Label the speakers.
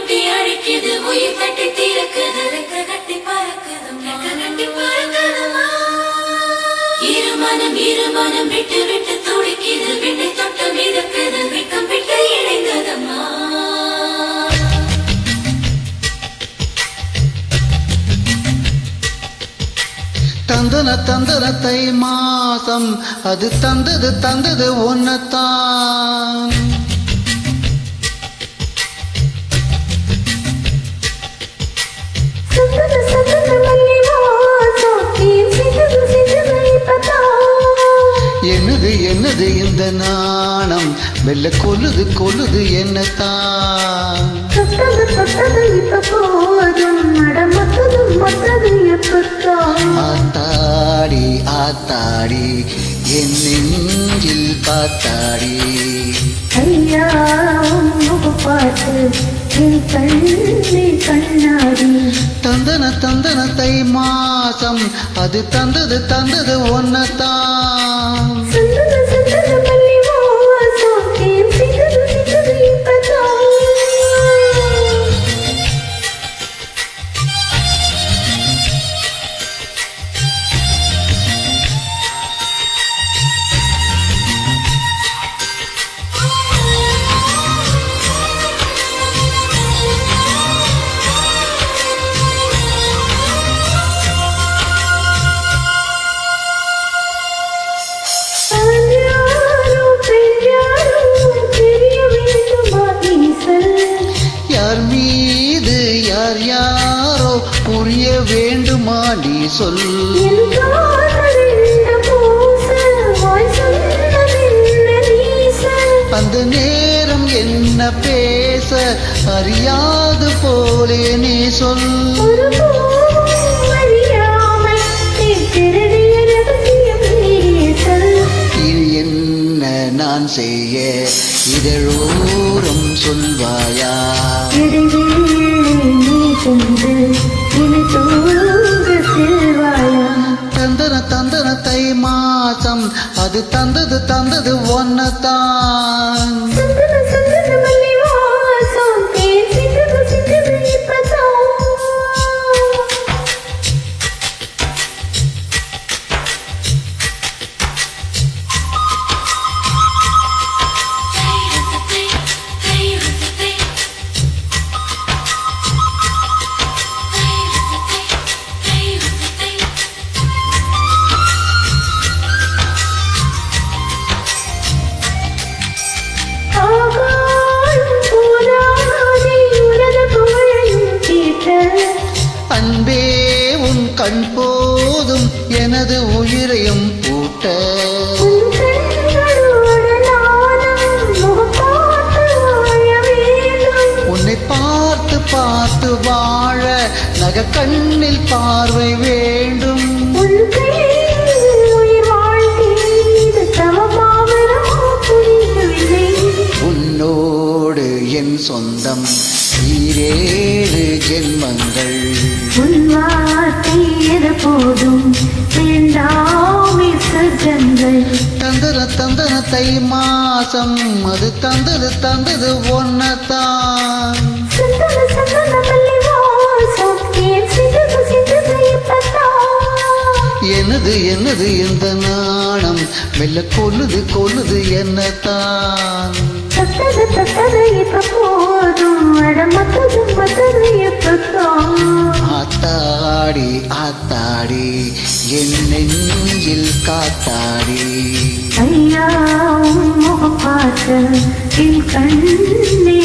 Speaker 1: கொட்டி அழைக்குது உயிர் தட்டி தீரக்குது ரெக்க கட்டி பறக்குதுமா இருமனம் விட்டு விட்டு துடிக்குது விண்ணை தொட்டு மிதக்குது வெக்கம் விட்டு இணைந்ததம்மா
Speaker 2: தந்தன தந்தன தை மாசம் அது தந்தது ஒன்னத்தான் என்னது இந்த நாணம் மெல்ல கொல்லுது என்னத்தான் ஆத்தாடி ஆத்தாடி என் நெஞ்சில் காத்தாடி
Speaker 3: ஐயா பாட்டு கண்ணாடி
Speaker 2: தந்தன தை மாசம் அது தந்தது ஒன்னத்தான் யாரோ புரிய வேண்டுமா நீ சொல் அந்த நேரம் என்ன பேச அறியாது போலே நீ சொல் இது என்ன நான் செய்ய இதழோரம் சொல்வாயா தந்தன தை மாசம் அது தந்தது ஒன்னத்தான் அன்பே உன் கண் போதும் எனது உயிரையும் பூட்ட உன்னை பார்த்து வாழ நக கண்ணில் பார்வை வேண்டும் உன்னோடு என் சொந்தம் ஈரேழு ஜென்மங்கள்
Speaker 3: போதும்
Speaker 2: தந்தன தை மாசம் அது தந்தது ஒன்னத்தான் என்னது இந்த நாணம் மெல்ல கொல்லுது என்னத்தான் ஆத்தாடி என் நெஞ்சில் காத்தாடி
Speaker 3: ஐயா முகம் பார்க்க என் கண்ணே